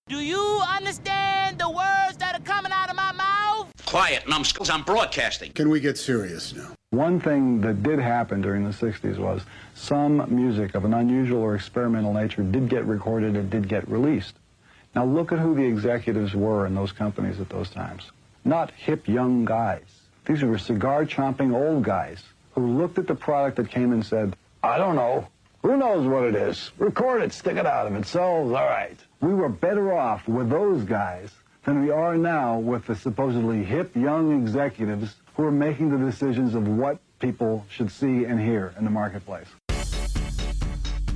Do you understand the words that are coming out of my mouth? Quiet, numbskulls, I'm broadcasting. Can we get serious now? One thing that did happen during the 60s was some music of an unusual or experimental nature did get recorded and did get released. Now look at who the executives were in those companies at those times. Not hip young guys. These were cigar-chomping old guys who looked at the product that came and said, I don't know. Who knows what it is? Record it, stick it out. If it sells, all right. We were better off with those guys than we are now with the supposedly hip young executives who are making the decisions of what people should see and hear in the marketplace.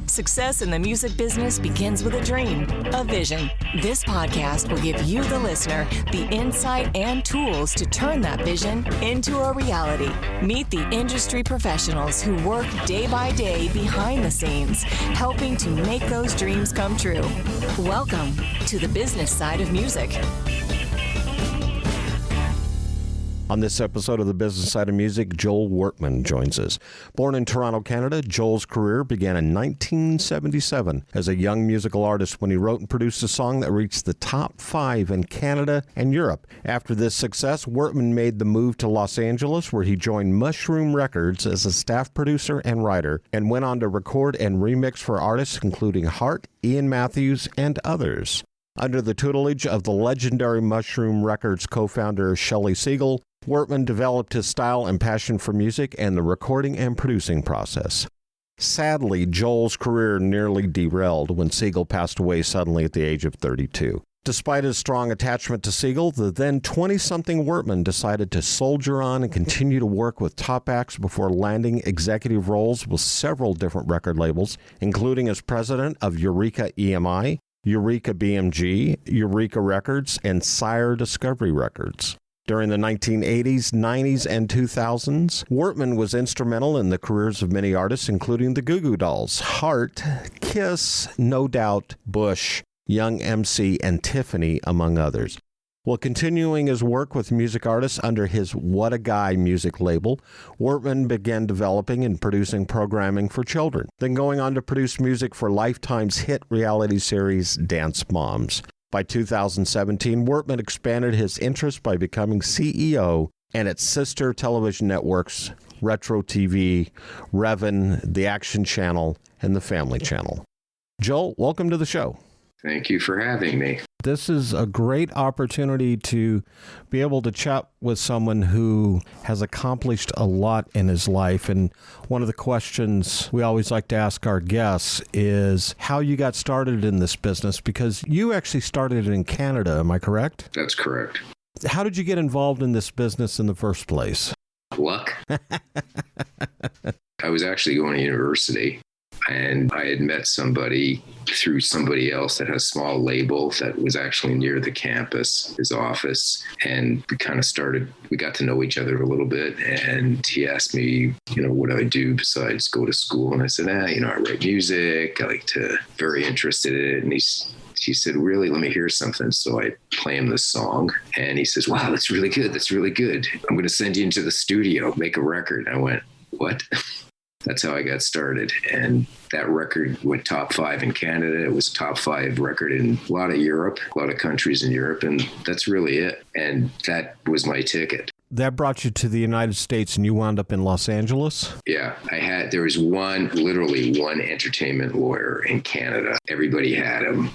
Success in the music business begins with a dream, a vision. This podcast will give you, the listener, the insight and tools to turn that vision into a reality. Meet the industry professionals who work day by day behind the scenes, helping to make those dreams come true. Welcome to the business side of music. On this episode of The Business Side of Music, Joel Wertman joins us. Born in Toronto, Canada, Joel's career began in 1977 as a young musical artist when he wrote and produced a song that reached the top 5 in Canada and Europe. After this success, Wertman made the move to Los Angeles, where he joined Mushroom Records as a staff producer and writer, and went on to record and remix for artists including Hart, Ian Matthews, and others. Under the tutelage of the legendary Mushroom Records co-founder Shelley Siegel, Wertman developed his style and passion for music and the recording and producing process. Sadly, Joel's career nearly derailed when Siegel passed away suddenly at the age of 32. Despite his strong attachment to Siegel, the then 20-something Wertman decided to soldier on and continue to work with top acts before landing executive roles with several different record labels, including as president of Eureka EMI, Eureka BMG, Eureka Records, and Sire Discovery Records. During the 1980s, 90s, and 2000s, Wertman was instrumental in the careers of many artists, including the Goo Goo Dolls, Heart, Kiss, No Doubt, Bush, Young MC, and Tiffany, among others. While continuing his work with music artists under his What a Guy music label, Wertman began developing and producing programming for children, then going on to produce music for Lifetime's hit reality series Dance Moms. By 2017, Wertman expanded his interest by becoming CEO and its sister television networks, Retro TV, Revan, The Action Channel, and The Family Channel. Joel, welcome to the show. Thank you for having me. This is a great opportunity to be able to chat with someone who has accomplished a lot in his life. And one of the questions we always like to ask our guests is how you got started in this business, because you actually started in Canada, am I correct? That's correct. How did you get involved in this business in the first place? Luck. I was actually going to university, and I had met somebody through somebody else that had a small label that was actually near the campus, his office. And we got to know each other a little bit. And he asked me, what I do besides go to school. And I said, I write music. Very interested in it. And he said, really, let me hear something. So I play him this song. And he says, wow, that's really good. That's really good. I'm going to send you into the studio, make a record. And I went, what? That's how I got started. And that record went top 5 in Canada. It was a top 5 record in a lot of countries in Europe. And that's really it. And that was my ticket. That brought you to the United States and you wound up in Los Angeles? Yeah, there was literally one entertainment lawyer in Canada. Everybody had him.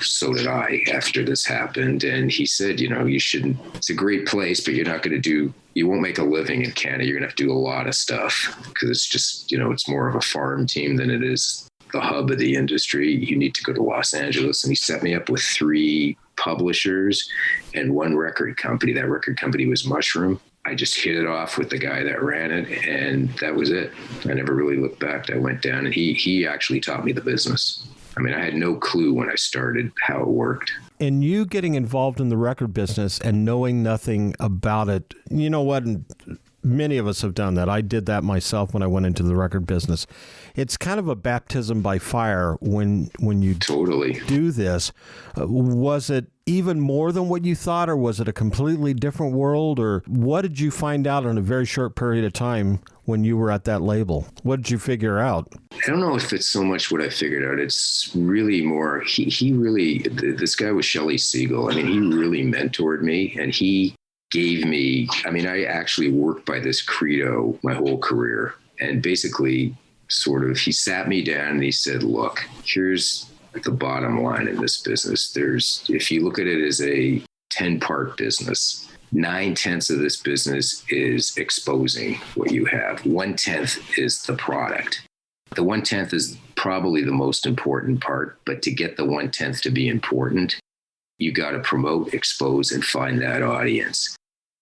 So did I after this happened. And he said, you shouldn't, it's a great place, but you won't make a living in Canada. You're going to have to do a lot of stuff because it's just, it's more of a farm team than it is the hub of the industry. You need to go to Los Angeles. And he set me up with 3 publishers and 1 record company. That record company was Mushroom. I just hit it off with the guy that ran it, and that was it. I never really looked back. I went down, and he actually taught me the business. I mean, I had no clue when I started how it worked. And you getting involved in the record business and knowing nothing about it, you know what? Many of us have done that. I did that myself when I went into the record business. It's kind of a baptism by fire when you Totally. do this. Was it even more than what you thought, or was it a completely different world? Or what did you find out in a very short period of time when you were at that label? What did you figure out? I don't know if it's so much what I figured out. It's really more, he really, this guy was Shelley Siegel. I mean, he really mentored me, and he gave me, I mean, I actually worked by this credo my whole career. And basically, sort of, he sat me down and he said, look, here's the bottom line in this business. If you look at it as a 10-part business, 9/10 of this business is exposing what you have. 1/10 is the product. The 1/10 is probably the most important part, but to get the 1/10 to be important, you got to promote, expose, and find that audience.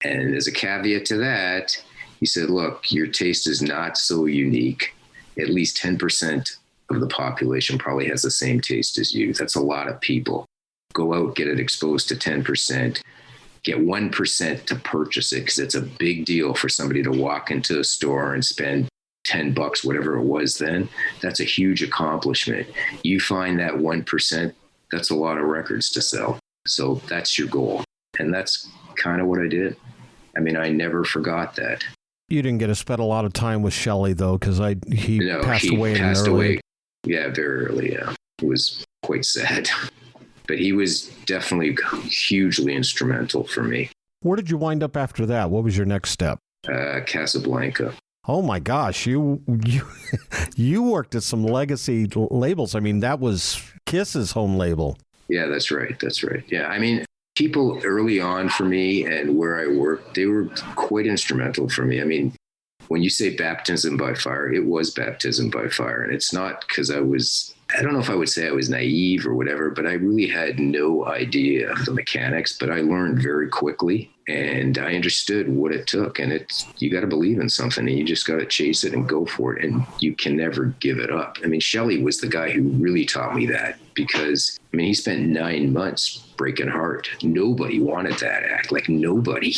And as a caveat to that, he said, look, your taste is not so unique. At least 10% of the population probably has the same taste as you. That's a lot of people. Go out, get it exposed to 10%. Get 1% to purchase it, because it's a big deal for somebody to walk into a store and spend $10, whatever it was then. That's a huge accomplishment. You find that 1%, that's a lot of records to sell. So that's your goal. And that's kind of what I did. I mean, I never forgot that. You didn't get to spend a lot of time with Shelley, though, because he passed away early. Yeah, very early, yeah. It was quite sad. But he was definitely hugely instrumental for me. Where did you wind up after that? What was your next step? Casablanca. Oh my gosh, you worked at some legacy labels. I mean, that was Kiss's home label. Yeah, that's right. Yeah, I mean, people early on for me and where I worked, they were quite instrumental for me. I mean, when you say baptism by fire, it was baptism by fire. And it's not because I don't know if I would say I was naive or whatever, but I really had no idea of the mechanics, but I learned very quickly and I understood what it took. And you got to believe in something and you just got to chase it and go for it. And you can never give it up. I mean, Shelley was the guy who really taught me that, because I mean, he spent 9 months breaking heart. Nobody wanted that act, like nobody.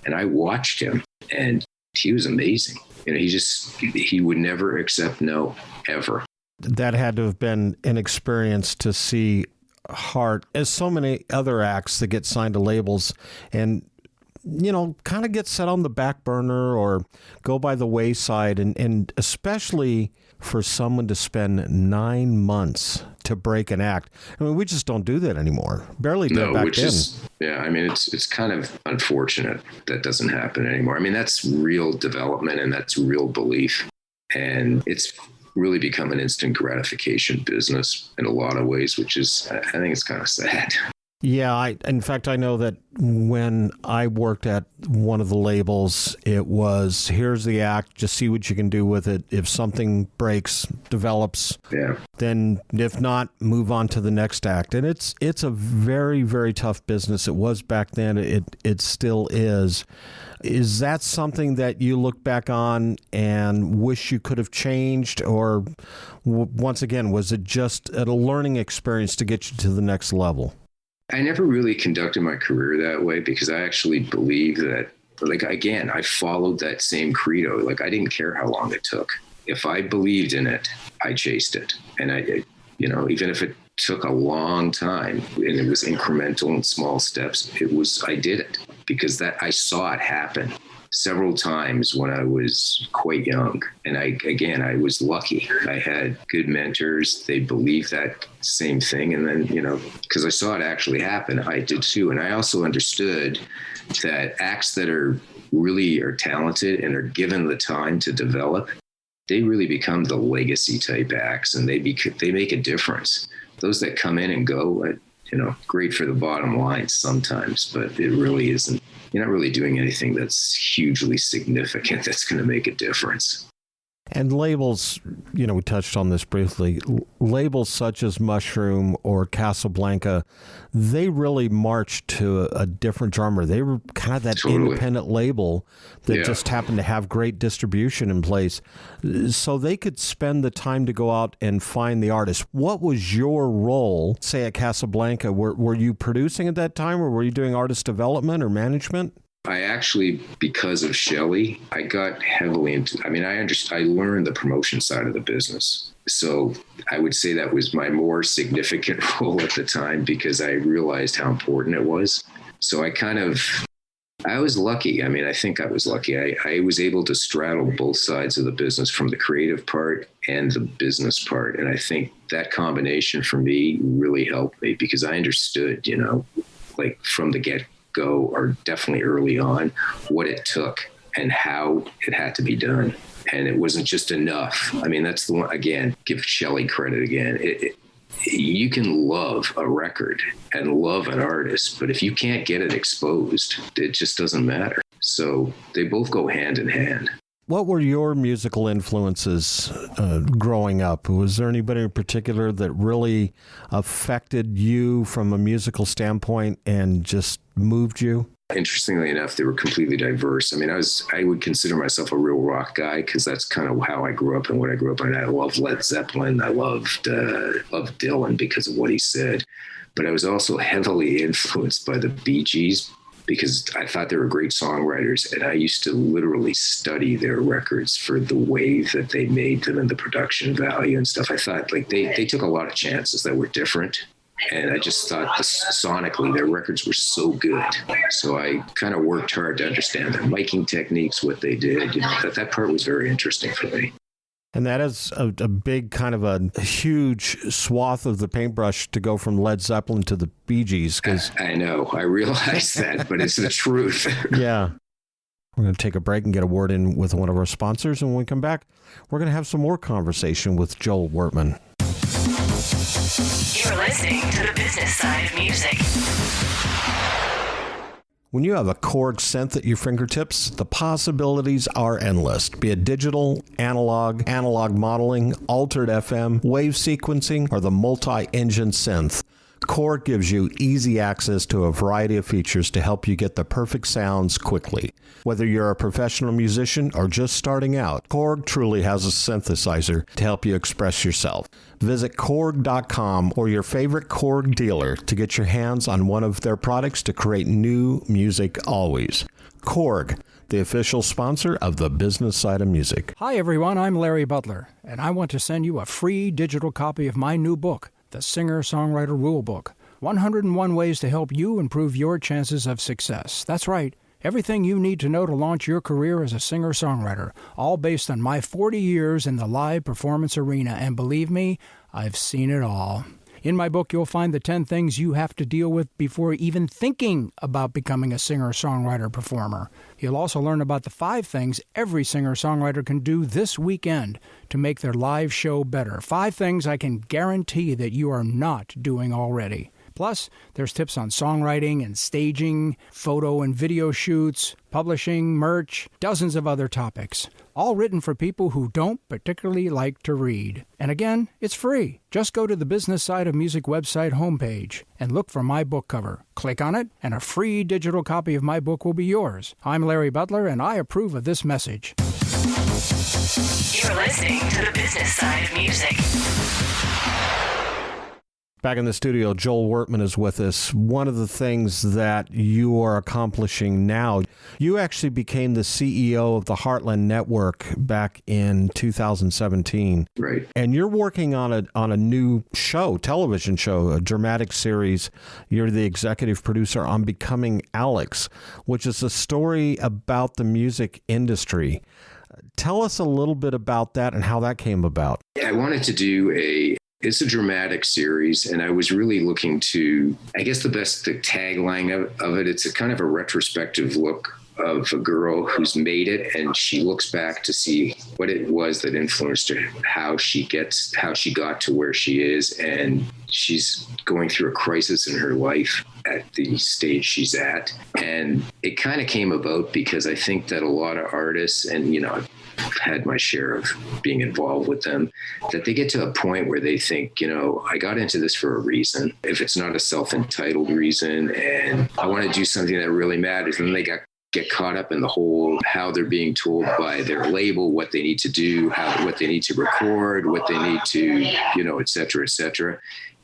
And I watched him and he was amazing. You know, he would never accept no, ever. That had to have been an experience to see Hart, as so many other acts that get signed to labels and, you know, kind of get set on the back burner or go by the wayside. And especially for someone to spend 9 months to break an act. I mean, we just don't do that anymore. Barely did back then. Yeah, I mean, it's kind of unfortunate that doesn't happen anymore. I mean, that's real development and that's real belief. And it's really become an instant gratification business in a lot of ways, which is, I think it's kind of sad. Yeah, in fact, I know that when I worked at one of the labels, it was, here's the act, just see what you can do with it. If something breaks, develops, then if not, move on to the next act. And it's a very, very tough business. It was back then. It still is. Is that something that you look back on and wish you could have changed? Or once again, was it just a learning experience to get you to the next level? I never really conducted my career that way because I actually believe that, like, again, I followed that same credo. Like, I didn't care how long it took. If I believed in it, I chased it. And even if it took a long time and it was incremental and small steps, I did it because I saw it happen several times when I was quite young. And I was lucky. I had good mentors. They believed that same thing. And then, because I saw it actually happen, I did too. And I also understood that acts that are talented and are given the time to develop, they really become the legacy type acts and they make a difference. Those that come in and go, great for the bottom line sometimes, but it really isn't. You're not really doing anything that's hugely significant that's going to make a difference. And labels, we touched on this briefly, labels such as Mushroom or Casablanca, they really marched to a different genre. They were kind of that independent label that just happened to have great distribution in place. So they could spend the time to go out and find the artist. What was your role, say, at Casablanca? Were you producing at that time, or were you doing artist development or management? I actually, because of Shelley, I got heavily into, I learned the promotion side of the business. So I would say that was my more significant role at the time because I realized how important it was. So I was lucky. I think I was lucky. I was able to straddle both sides of the business, from the creative part and the business part. And I think that combination for me really helped me because I understood, like from the get-go, or definitely early on, what it took and how it had to be done. And it wasn't just enough. That's the one, again, give Shelley credit again. You can love a record and love an artist, but if you can't get it exposed, it just doesn't matter. So they both go hand in hand. What were your musical influences growing up? Was there anybody in particular that really affected you from a musical standpoint and just moved you? Interestingly enough, they were completely diverse. I would consider myself a real rock guy because that's kind of how I grew up and what I grew up on. I loved Led Zeppelin. I loved Dylan because of what he said. But I was also heavily influenced by the Bee Gees because I thought they were great songwriters. And I used to literally study their records for the way that they made them and the production value and stuff. I thought like they took a lot of chances that were different. And I just thought sonically their records were so good. So I kind of worked hard to understand their miking techniques, what they did. That part was very interesting for me. And that is a big kind of a huge swath of the paintbrush to go from Led Zeppelin to the Bee Gees. I know. I realize that, but it's the truth. Yeah. We're going to take a break and get a word in with one of our sponsors. And when we come back, we're going to have some more conversation with Joel Wertman. You're listening to the business side of music. When you have a Korg synth at your fingertips, the possibilities are endless. Be it digital, analog modeling, altered FM, wave sequencing, or the multi-engine synth, Korg gives you easy access to a variety of features to help you get the perfect sounds quickly. Whether you're a professional musician or just starting out, Korg truly has a synthesizer to help you express yourself. Visit Korg.com or your favorite Korg dealer to get your hands on one of their products to create new music always. Korg, the official sponsor of the business side of music. Hi everyone, I'm Larry Butler, and I want to send you a free digital copy of my new book, The Singer-Songwriter Rulebook, 101 Ways to Help You Improve Your Chances of Success. That's right, everything you need to know to launch your career as a singer-songwriter, all based on my 40 years in the live performance arena, and believe me, I've seen it all. In my book, you'll find the 10 things you have to deal with before even thinking about becoming a singer-songwriter performer. You'll also learn about the 5 things every singer-songwriter can do this weekend to make their live show better. 5 things I can guarantee that you are not doing already. Plus, there's tips on songwriting and staging, photo and video shoots, publishing, merch, dozens of other topics. All written for people who don't particularly like to read. And again, it's free. Just go to the Business Side of Music website homepage and look for my book cover. Click on it, and a free digital copy of my book will be yours. I'm Larry Butler, and I approve of this message. You're listening to the business side of music. Back in the studio, Joel Wertman is with us. One of the things that you are accomplishing now, you actually became the CEO of the Heartland Network back in 2017. Right. And you're working on a new show, television show, a dramatic series. You're the executive producer on Becoming Alex, which is a story about the music industry. Tell us a little bit about that and how that came about. I wanted to do it's a dramatic series, and I was really looking to, I guess the tagline of it, it's a kind of a retrospective look of a girl who's made it, and she looks back to see what it was that influenced her, how she got to where she is, and she's going through a crisis in her life at the stage she's at. And it kind of came about because I think that a lot of artists, and I've had my share of being involved with them, that they get to a point where they think, I got into this for a reason. If it's not a self-entitled reason and I want to do something that really matters, then they get caught up in the whole, how they're being told by their label what they need to do, what they need to record, what they need to, et cetera, et cetera.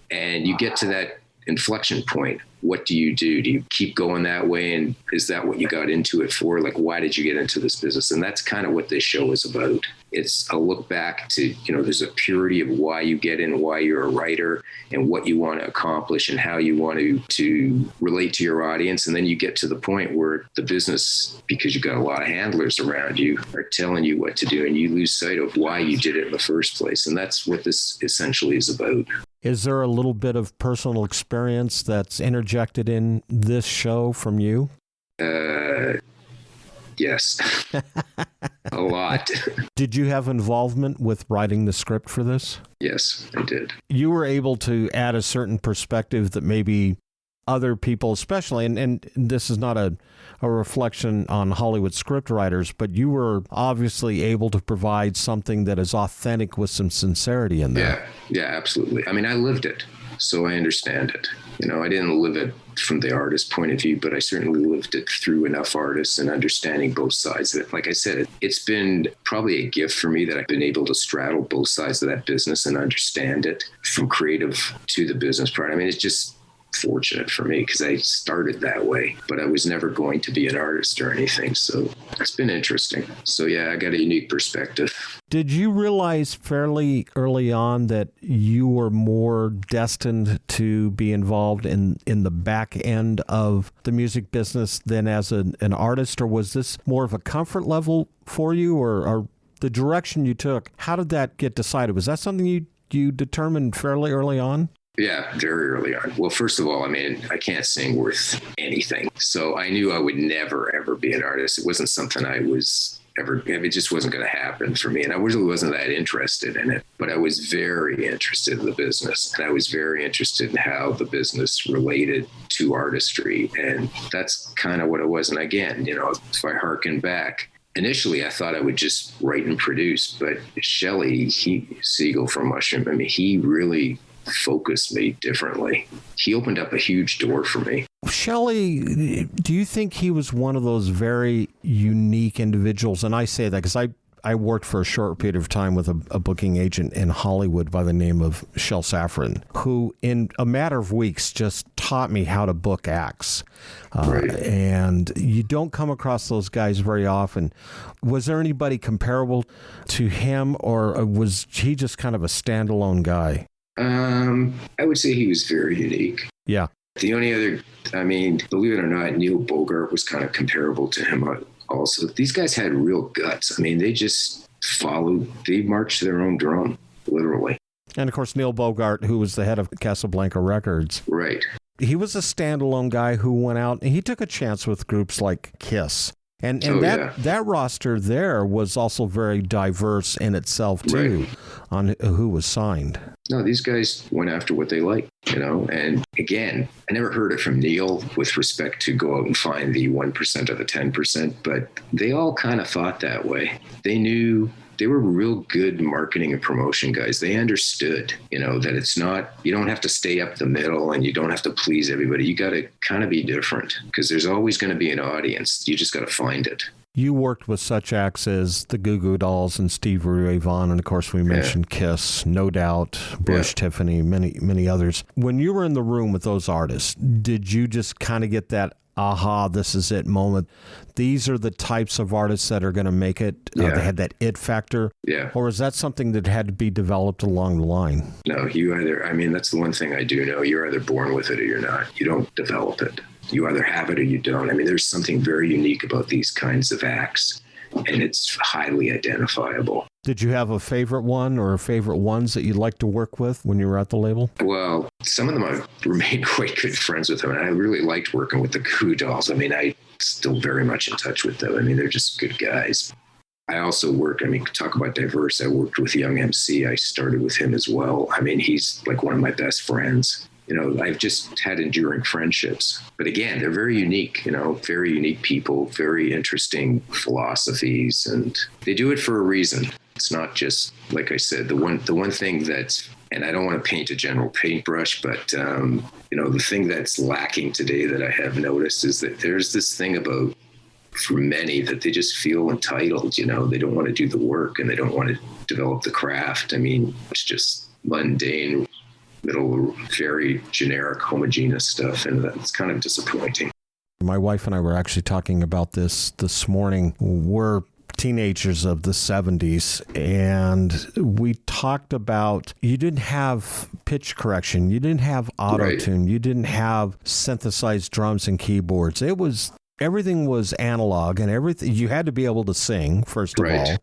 And you get to that inflection point what do you do? Do you keep going that way? And is that what you got into it for? Like, why did you get into this business? And that's kind of what this show is about. It's a look back to, there's a purity of why you get in, why you're a writer, and what you want to accomplish and how you want to relate to your audience. And then you get to the point where the business, because you've got a lot of handlers around you, are telling you what to do, and you lose sight of why you did it in the first place. And that's what this essentially is about. Is there a little bit of personal experience that's interjected in this show from you? Yes, a lot. Did you have involvement with writing the script for this? Yes, I did. You were able to add a certain perspective that maybe other people, especially, and this is not a reflection on Hollywood script writers, but you were obviously able to provide something that is authentic with some sincerity in there. Yeah, absolutely. I mean, I lived it, so I understand it. I didn't live it from the artist's point of view, but I certainly lived it through enough artists and understanding both sides of it. Like I said, it's been probably a gift for me that I've been able to straddle both sides of that business and understand it from creative to the business part. I mean, it's just fortunate for me because I started that way, but I was never going to be an artist or anything. So it's been interesting. So yeah, I got a unique perspective. Did you realize fairly early on that you were more destined to be involved in the back end of the music business than as an artist, or was this more of a comfort level for you, or the direction you took? How did that get decided? Was that something you determined fairly early on? Yeah, very early on. Well, first of all, I mean, I can't sing worth anything. So I knew I would never, ever be an artist. It wasn't something I was ever, it just wasn't going to happen for me. And I really wasn't that interested in it, but I was very interested in the business. And I was very interested in how the business related to artistry. And that's kind of what it was. And again, if I hearken back, initially, I thought I would just write and produce, but Shelley Siegel from Mushroom, I mean, he really focused me differently. He opened up a huge door for me. Shelley, do you think he was one of those very unique individuals? And I say that because I worked for a short period of time with a booking agent in Hollywood by the name of Shel Safran, who in a matter of weeks just taught me how to book acts. Right. And you don't come across those guys very often. Was there anybody comparable to him, or was he just kind of a standalone guy? I would say he was very unique. Yeah. The only other, I mean, believe it or not, Neil Bogart was kind of comparable to him also. These guys had real guts. I mean, they just they marched their own drum, literally. And of course, Neil Bogart, who was the head of Casablanca Records. Right. He was a standalone guy who went out and he took a chance with groups like Kiss. And that roster there was also very diverse in itself, too, right, on who was signed. No, these guys went after what they liked, and again, I never heard it from Neil with respect to go out and find the 1% or the 10%, but they all kind of thought that way. They knew. They were real good marketing and promotion guys. They understood, that it's not, you don't have to stay up the middle and you don't have to please everybody. You got to kind of be different because there's always going to be an audience. You just got to find it. You worked with such acts as the Goo Goo Dolls and Stevie Ray Vaughan, and of course we mentioned Kiss, No Doubt, Bush, Tiffany, many others. When you were in the room with those artists, did you just kind of get that aha, this is it moment? These are the types of artists that are going to make it. They had that it factor. Yeah. Or is that something that had to be developed along the line? No, that's the one thing I do know. You're either born with it or you're not. You don't develop it. You either have it or you don't. I mean, there's something very unique about these kinds of acts, and it's highly identifiable. Did you have a favorite one or favorite ones that you'd like to work with when you were at the label? Well, some of them I've remained quite good friends with them, and I really liked working with the Goo Dolls. I mean, I'm still very much in touch with them. I mean, they're just good guys. I also talk about diverse. I worked with Young MC. I started with him as well. I mean, he's like one of my best friends. I've just had enduring friendships. But again, they're very unique, very unique people, very interesting philosophies, and they do it for a reason. It's not just, like I said, the one thing that's, and I don't want to paint a general paintbrush, but, the thing that's lacking today that I have noticed is that there's this thing about, for many, that they just feel entitled, they don't want to do the work and they don't want to develop the craft. I mean, it's just mundane middle, very generic, homogeneous stuff, and that's kind of disappointing. My wife and I were actually talking about this morning. We're teenagers of the 70s, and we talked about you didn't have pitch correction, you didn't have auto-tune, you didn't have synthesized drums and keyboards. Everything was analog, and everything you had to be able to sing, first of all,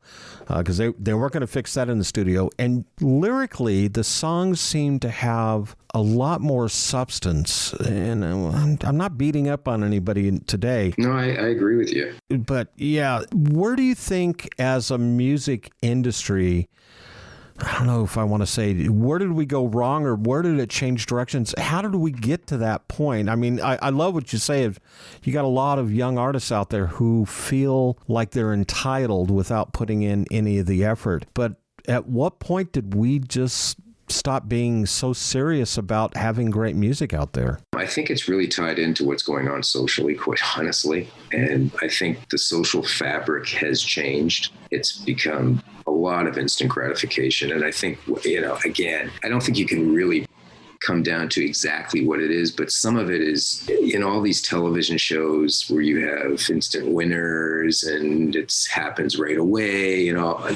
because they weren't going to fix that in the studio. And lyrically, the songs seemed to have a lot more substance. And I'm not beating up on anybody today. No, I agree with you. But yeah, where do you think as a music industry, I don't know if I want to say, where did we go wrong, or where did it change directions? How did we get to that point? I mean, I love what you say. You got a lot of young artists out there who feel like they're entitled without putting in any of the effort. But at what point did we just stop being so serious about having great music out there? I think it's really tied into what's going on socially, quite honestly. And I think the social fabric has changed. It's become a lot of instant gratification. And I think, again, I don't think you can really come down to exactly what it is, but some of it is, all these television shows where you have instant winners and it happens right away,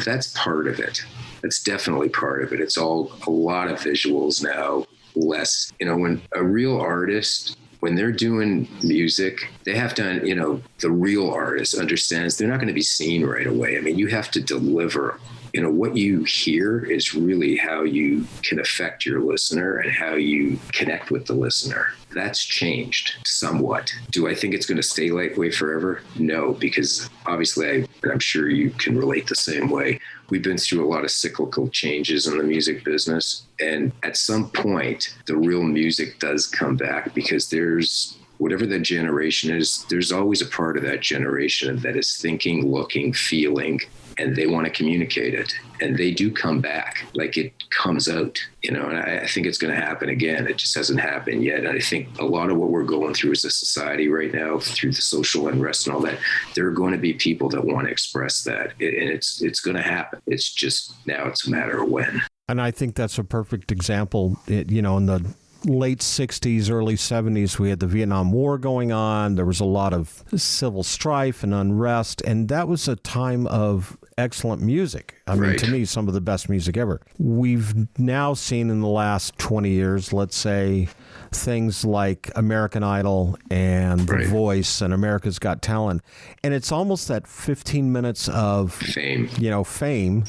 that's part of it. That's definitely part of it. It's all a lot of visuals now, less, when a real artist, when they're doing music, they have to, the real artist understands they're not going to be seen right away. I mean, you have to deliver. What you hear is really how you can affect your listener and how you connect with the listener. That's changed somewhat. Do I think it's going to stay that way forever? No, because obviously, I'm sure you can relate the same way. We've been through a lot of cyclical changes in the music business. And at some point, the real music does come back, because there's whatever the generation is, there's always a part of that generation that is thinking, looking, feeling, and they want to communicate it. And they do come back, like it comes out, and I think it's going to happen again. It just hasn't happened yet. And I think a lot of what we're going through as a society right now, through the social unrest and all that, there are going to be people that want to express that. And it's going to happen. It's just now it's a matter of when. And I think that's a perfect example, in the late 60s, early 70s, we had the Vietnam War going on. There was a lot of civil strife and unrest, and that was a time of excellent music. I mean, to me, some of the best music ever. We've now seen in the last 20 years, let's say, things like American Idol and The Voice and America's Got Talent. And it's almost that 15 minutes of fame.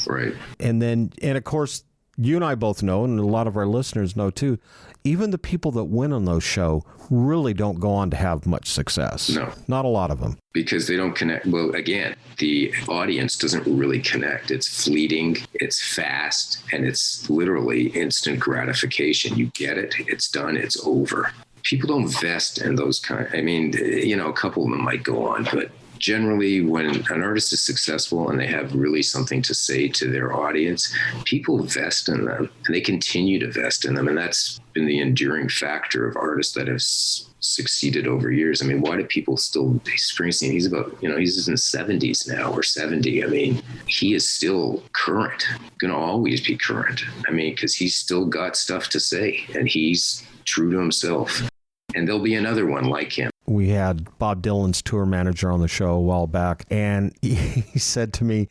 Right. And of course, you and I both know, and a lot of our listeners know too, even the people that win on those shows really don't go on to have much success. No. Not a lot of them. Because they don't connect. Well, again, the audience doesn't really connect. It's fleeting, it's fast, and it's literally instant gratification. You get it, it's done, it's over. People don't vest in those a couple of them might go on, but generally, when an artist is successful and they have really something to say to their audience, people vest in them, and they continue to vest in them. And that's been the enduring factor of artists that have succeeded over years. I mean, why do people still, Springsteen, he's about, he's in his 70s now, or 70. I mean, he is still current, going to always be current. I mean, because he's still got stuff to say, and he's true to himself. And there'll be another one like him. We had Bob Dylan's tour manager on the show a while back, and he said to me,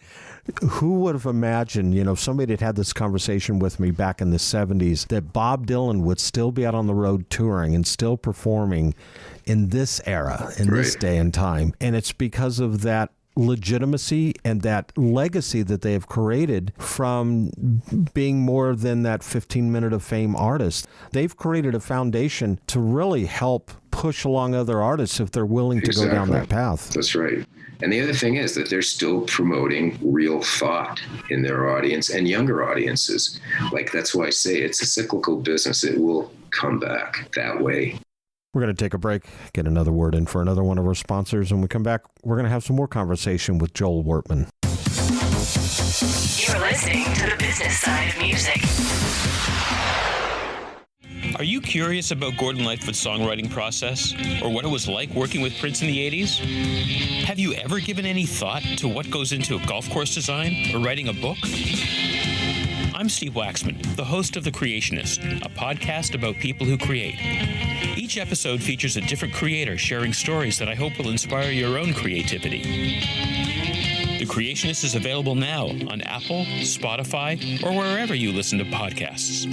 who would have imagined, if somebody had this conversation with me back in the 70s, that Bob Dylan would still be out on the road touring and still performing in this era, in this day and time. And it's because of that legitimacy and that legacy that they have created from being more than that 15-minute of fame artist. They've created a foundation to really help push along other artists if they're willing to go down that path. That's right. And the other thing is that they're still promoting real thought in their audience and younger audiences. That's why I say it's a cyclical business. It will come back that way. We're going to take a break, get another word in for another one of our sponsors. And when we come back, we're going to have some more conversation with Joel Wertman. You're listening to the business side of music. Are you curious about Gordon Lightfoot's songwriting process, or what it was like working with Prince in the 80s? Have you ever given any thought to what goes into a golf course design or writing a book? I'm Steve Waxman, the host of The Creationist, a podcast about people who create. Each episode features a different creator sharing stories that I hope will inspire your own creativity. The Creationist is available now on Apple, Spotify, or wherever you listen to podcasts.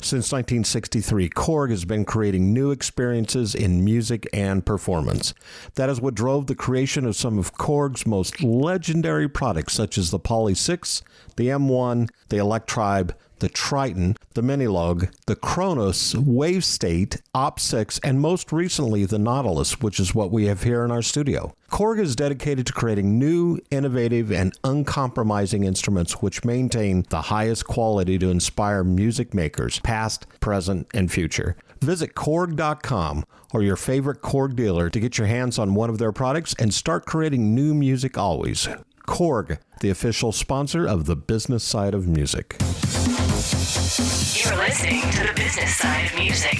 Since 1963, Korg has been creating new experiences in music and performance. That is what drove the creation of some of Korg's most legendary products, such as the Poly 6, the M1, the Electribe, the Triton, the Minilog, the Kronos, Wave State, Op6, and most recently the Nautilus, which is what we have here in our studio. Korg is dedicated to creating new, innovative, and uncompromising instruments which maintain the highest quality to inspire music makers, past, present, and future. Visit Korg.com or your favorite Korg dealer to get your hands on one of their products and start creating new music always. Korg, the official sponsor of the business side of music. You're listening to the business side of music.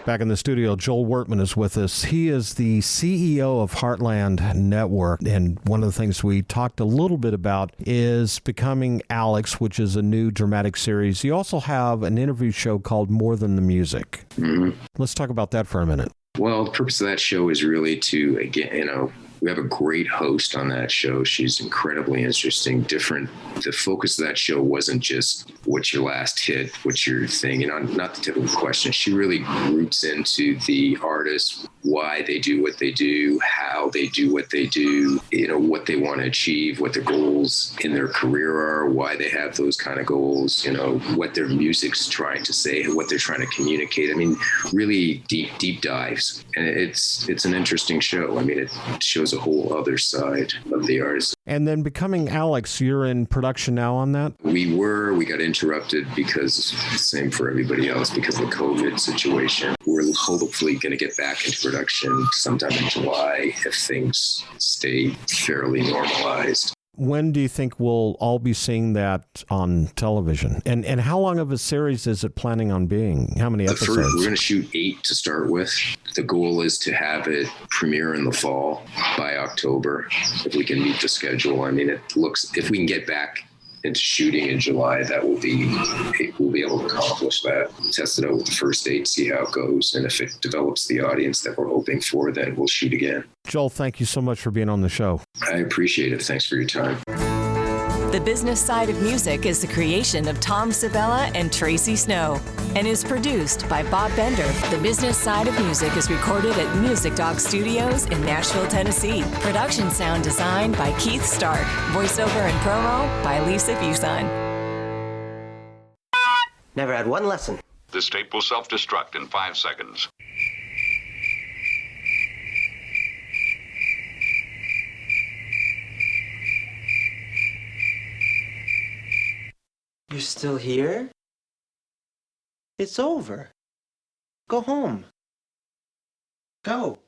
Back in the studio, Joel Wertman is with us. He is the CEO of Heartland Network, and one of the things we talked a little bit about is Becoming Alex, which is a new dramatic series. You also have an interview show called More Than the Music. Mm-hmm. Let's talk about that for a minute. Well, the purpose of that show is really to, again, we have a great host on that show. She's incredibly interesting, different. The focus of that show wasn't just what's your last hit, what's your thing, not the typical question. She really roots into the artist, why they do what they do, how they do what they do, what they want to achieve, what their goals in their career are, why they have those kind of goals, what their music's trying to say, what they're trying to communicate. I mean, really deep dives. And it's an interesting show. I mean, it shows a whole other side of the artist. And then Becoming Alex, you're in production now on that? We got interrupted because, same for everybody else, because of the COVID situation. We're hopefully going to get back into production sometime in July if things stay fairly normalized. When do you think we'll all be seeing that on television? And how long of a series is it planning on being? How many episodes? We're going to shoot 8 to start with. The goal is to have it premiere in the fall by October, if we can meet the schedule. I mean, if we can get back into shooting in July, we'll be able to accomplish that. Test it out with the first 8, see how it goes. And if it develops the audience that we're hoping for, then we'll shoot again. Joel, thank you so much for being on the show. I appreciate it. Thanks for your time. The Business Side of Music is the creation of Tom Sabella and Tracy Snow and is produced by Bob Bender. The Business Side of Music is recorded at Music Dog Studios in Nashville, Tennessee. Production sound designed by Keith Stark. Voiceover and promo by Lisa Busan. Never had one lesson. This tape will self-destruct in 5 seconds. You're still here? It's over. Go home. Go.